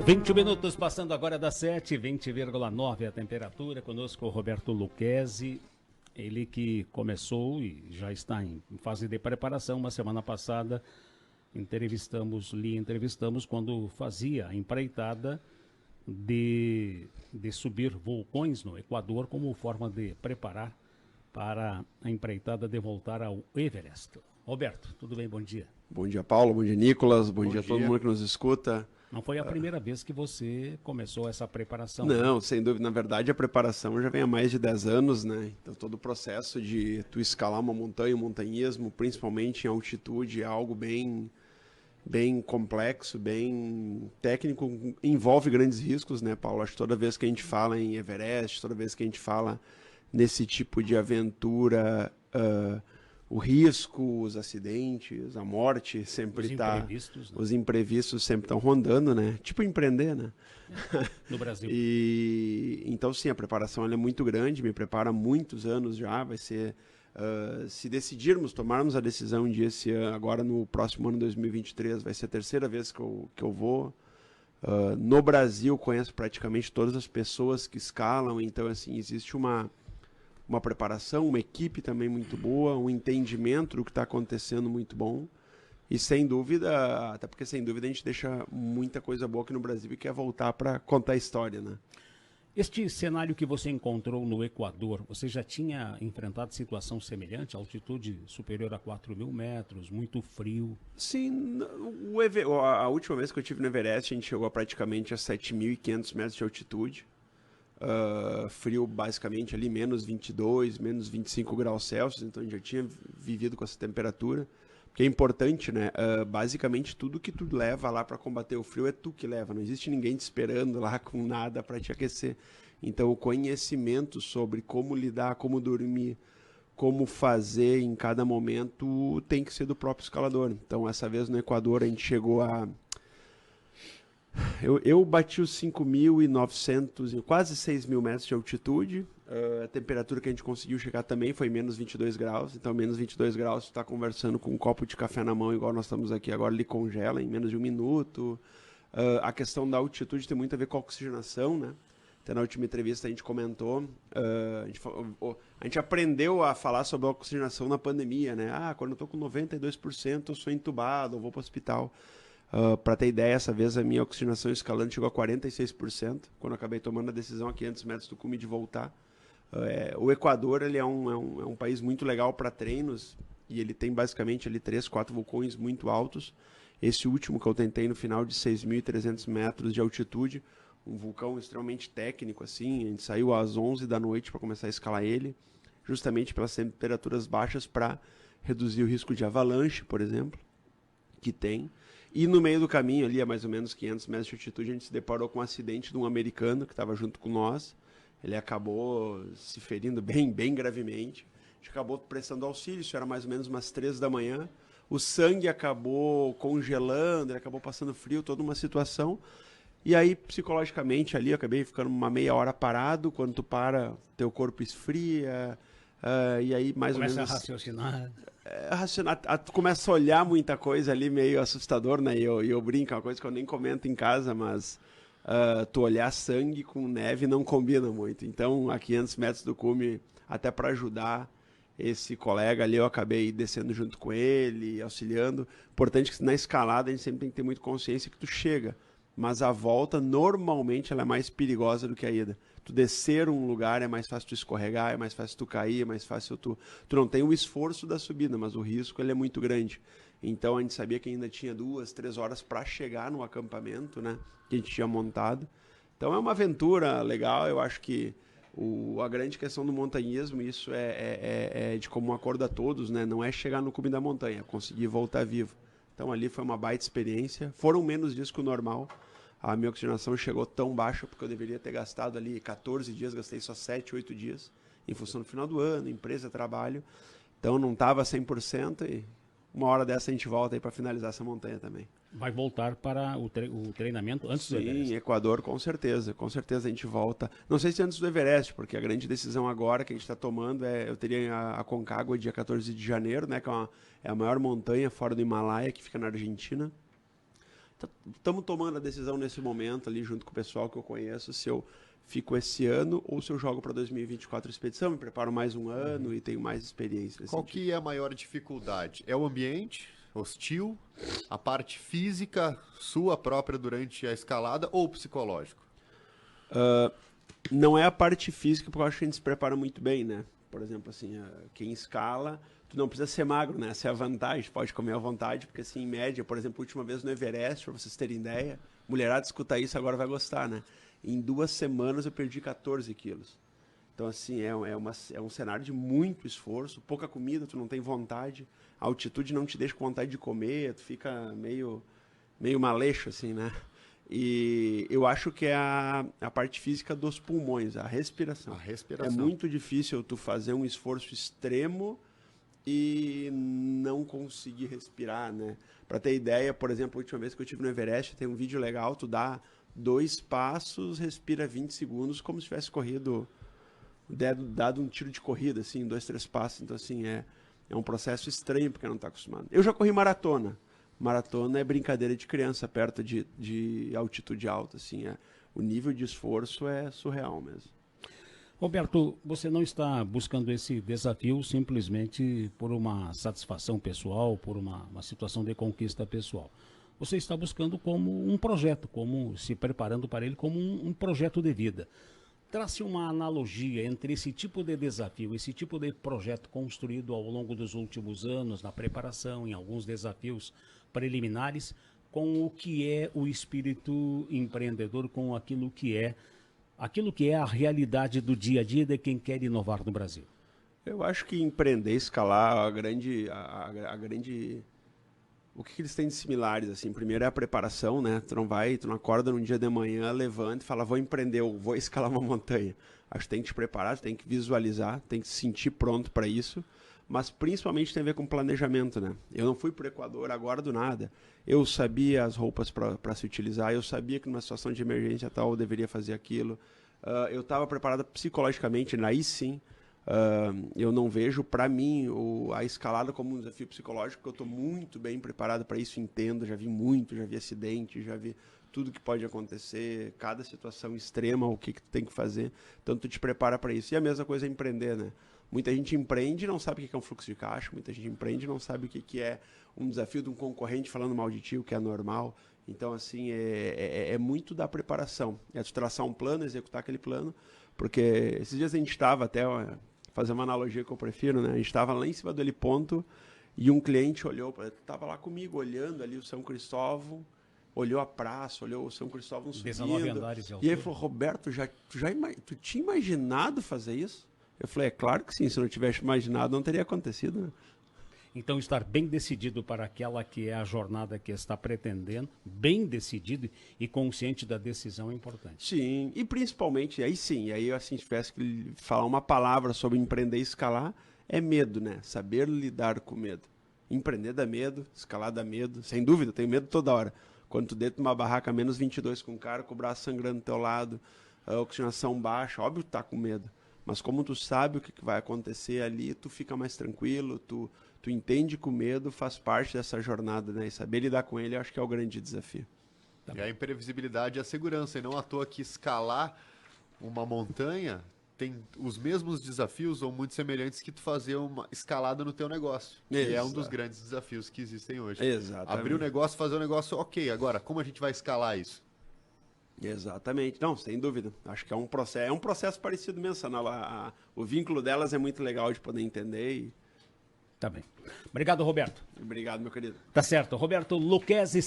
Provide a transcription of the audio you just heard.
20 minutos passando agora das 7, 20,9 a temperatura. Conosco o Roberto Lucchesi, ele que começou e já está em fase de preparação. Uma semana passada lhe entrevistamos quando fazia a empreitada de subir vulcões no Equador como forma de preparar para a empreitada de voltar ao Everest. Roberto, tudo bem? Bom dia. Bom dia, Paulo. Bom dia, Nicolas. Bom dia a todo mundo que nos escuta. Não foi a primeira vez que você começou essa preparação? Não, sem dúvida. Na verdade, a preparação já vem há mais de 10 anos, né? Então, todo o processo de tu escalar uma montanha, o montanhismo, principalmente em altitude, é algo bem complexo, bem técnico, envolve grandes riscos, né, Paulo? Acho que toda vez que a gente fala em Everest, toda vez que a gente fala nesse tipo de aventura, o risco, os acidentes, a morte sempre está... Os imprevistos sempre estão rondando, né? Tipo empreender, né? No Brasil. Então, sim, a preparação ela é muito grande, me prepara há muitos anos já, vai ser... se decidirmos, tomarmos a decisão de esse ano, agora no próximo ano 2023, vai ser a terceira vez que eu vou. No Brasil, conheço praticamente todas as pessoas que escalam, então, assim, existe uma preparação, uma equipe também muito boa, um entendimento do que está acontecendo muito bom. E sem dúvida, até porque sem dúvida a gente deixa muita coisa boa aqui no Brasil e quer voltar para contar a história, né? Este cenário que você encontrou no Equador, você já tinha enfrentado situação semelhante, altitude superior a 4.000 metros, muito frio? Sim, a última vez que eu estive no Everest, a gente chegou a praticamente a 7.500 metros de altitude. Frio basicamente ali, menos 22, menos 25 graus Celsius, então a gente já tinha vivido com essa temperatura. Porque é importante, né? Basicamente tudo que tu leva lá para combater o frio é tu que leva. Não existe ninguém te esperando lá com nada para te aquecer. Então o conhecimento sobre como lidar, como dormir, como fazer em cada momento tem que ser do próprio escalador. Então essa vez no Equador a gente chegou a... Eu bati os 5.900, quase 6.000 metros de altitude. A temperatura que a gente conseguiu chegar também foi menos 22 graus. Então, menos 22 graus, tu tá conversando com um copo de café na mão, igual nós estamos aqui agora, ele congela em menos de um minuto. A questão da altitude tem muito a ver com a oxigenação, né? Até na última entrevista a gente comentou, a gente aprendeu a falar sobre a oxigenação na pandemia, né? Quando eu tô com 92% eu sou entubado, eu vou para o hospital. Para ter ideia, essa vez a minha oxigenação escalando chegou a 46%, quando eu acabei tomando a decisão a 500 metros do cume de voltar. O Equador ele é um país muito legal para treinos, e ele tem basicamente ali 3, 4 vulcões muito altos. Esse último que eu tentei no final de 6.300 metros de altitude, um vulcão extremamente técnico, assim, a gente saiu às 11 da noite para começar a escalar ele, justamente pelas temperaturas baixas para reduzir o risco de avalanche, por exemplo, que tem. E no meio do caminho, ali a mais ou menos 500 metros de altitude, a gente se deparou com um acidente de um americano que estava junto com nós. Ele acabou se ferindo bem gravemente. A gente acabou prestando auxílio, isso era mais ou menos umas 3 da manhã. O sangue acabou congelando, ele acabou passando frio, toda uma situação. E aí, psicologicamente, ali, eu acabei ficando uma meia hora parado. Quando tu para, teu corpo esfria. E aí, mais ou menos... Começa a raciocinar. Tu começa a olhar muita coisa ali, meio assustador, né? E eu brinco, é uma coisa que eu nem comento em casa, mas tu olhar sangue com neve não combina muito. Então, a 500 metros do cume, até para ajudar esse colega ali, eu acabei descendo junto com ele, auxiliando. Importante que na escalada a gente sempre tem que ter muito consciência que tu chega, mas a volta, normalmente, ela é mais perigosa do que a ida. Tu descer um lugar é mais fácil tu escorregar, é mais fácil tu cair, é mais fácil tu não tem o esforço da subida, mas o risco ele é muito grande. Então a gente sabia que ainda tinha 2, 3 horas para chegar no acampamento, né, que a gente tinha montado. Então é uma aventura legal, eu acho que a grande questão do montanhismo, isso é de comum acordo a todos, né, não é chegar no cume da montanha, é conseguir voltar vivo. Então ali foi uma baita experiência, foram menos dias que o normal. A minha oxigenação chegou tão baixa porque eu deveria ter gastado ali 14 dias, gastei só 7, 8 dias, em função do final do ano, empresa, trabalho. Então não estava 100% e uma hora dessa a gente volta aí para finalizar essa montanha também. Vai voltar para o treinamento antes do Everest? Sim, Equador, com certeza a gente volta. Não sei se antes do Everest, porque a grande decisão agora que a gente está tomando eu teria a Aconcagua dia 14 de janeiro, né, que é a maior montanha fora do Himalaia, que fica na Argentina. estamos tomando a decisão nesse momento ali, junto com o pessoal que eu conheço, se eu fico esse ano ou se eu jogo para 2024 expedição, me preparo mais um ano e tenho mais experiência. Qual que é a maior dificuldade? É o ambiente hostil, a parte física sua própria durante a escalada ou psicológico? Não é a parte física, porque eu acho que a gente se prepara muito bem, né? Por exemplo, assim, quem escala, tu não precisa ser magro, né? Essa é a vantagem, pode comer à vontade, porque assim, em média, por exemplo, a última vez no Everest, para vocês terem ideia, mulherada escuta isso, agora vai gostar, né? Em 2 semanas eu perdi 14 quilos. Então, assim, é um cenário de muito esforço, pouca comida, tu não tem vontade, a altitude não te deixa com vontade de comer, tu fica meio maleixo, assim, né? E eu acho que é a parte física dos pulmões, a respiração. A respiração. É muito difícil tu fazer um esforço extremo e não conseguir respirar, né? Para ter ideia, por exemplo, a última vez que eu estive no Everest, tem um vídeo legal, tu dá 2 passos, respira 20 segundos, como se tivesse corrido, dado um tiro de corrida, assim, 2, 3 passos. Então, assim, é um processo estranho, porque não está acostumado. Eu já corri maratona. Maratona é brincadeira de criança, perto de altitude alta, assim, o nível de esforço é surreal mesmo. Roberto, você não está buscando esse desafio simplesmente por uma satisfação pessoal, por uma situação de conquista pessoal. Você está buscando como um projeto, como se preparando para ele como um projeto de vida. Trace uma analogia entre esse tipo de desafio, esse tipo de projeto construído ao longo dos últimos anos, na preparação, em alguns desafios preliminares, com o que é o espírito empreendedor, com aquilo que é a realidade do dia a dia de quem quer inovar no Brasil. Eu acho que empreender, escalar, a grande o que eles têm de similares, assim, primeiro é a preparação, né? Tu não acorda num dia de manhã, levanta e fala, vou empreender, ou vou escalar uma montanha. Acho que tem que te preparar, tem que visualizar, tem que se sentir pronto para isso, mas principalmente tem a ver com planejamento, né? Eu não fui para o Equador agora do nada. Eu sabia as roupas para se utilizar, eu sabia que numa situação de emergência tal eu deveria fazer aquilo. Eu estava preparado psicologicamente, aí sim. Eu não vejo, para mim, a escalada como um desafio psicológico, porque eu estou muito bem preparado para isso, entendo, já vi acidente, já vi tudo que pode acontecer, cada situação extrema, o que tu tem que fazer, então tu te prepara para isso. E a mesma coisa é empreender, né? Muita gente empreende e não sabe o que é um fluxo de caixa, muita gente empreende e não sabe o que é um desafio de um concorrente falando mal de ti, o que é normal. Então, assim, é muito da preparação, é tu traçar um plano, executar aquele plano, porque esses dias a gente estava até... fazer uma analogia que eu prefiro, né? A gente estava lá em cima do heliponto e um cliente olhou, estava lá comigo, olhando ali o São Cristóvão, olhou a praça, olhou o São Cristóvão subindo. 19 andares de altura. E aí falou, Roberto, tu tinha imaginado fazer isso? Eu falei, é claro que sim, se eu não tivesse imaginado, não teria acontecido, né? Então, estar bem decidido para aquela que é a jornada que está pretendendo, bem decidido e consciente da decisão é importante. Sim, e principalmente, aí assim, se tivesse que falar uma palavra sobre empreender e escalar, é medo, né? Saber lidar com medo. Empreender dá medo, escalar dá medo, sem dúvida, tenho medo toda hora. Quando tu deita numa barraca menos 22 com o cara, com o braço sangrando do teu lado, a oxigenação baixa, óbvio que tá com medo. Mas como tu sabe o que vai acontecer ali, tu fica mais tranquilo, tu entende que o medo faz parte dessa jornada, né? E saber lidar com ele, eu acho que é o grande desafio. Tá. E a imprevisibilidade e a segurança, e não à toa que escalar uma montanha tem os mesmos desafios ou muito semelhantes que tu fazer uma escalada no teu negócio. Que é um dos grandes desafios que existem hoje. Exatamente. Abrir o negócio, fazer o negócio, ok, agora, como a gente vai escalar isso? Exatamente, não, sem dúvida. Acho que é um processo parecido mesmo. O vínculo delas é muito legal de poder entender. Tá bem. Obrigado, Roberto. Obrigado, meu querido. Tá certo. Roberto Lucchesi.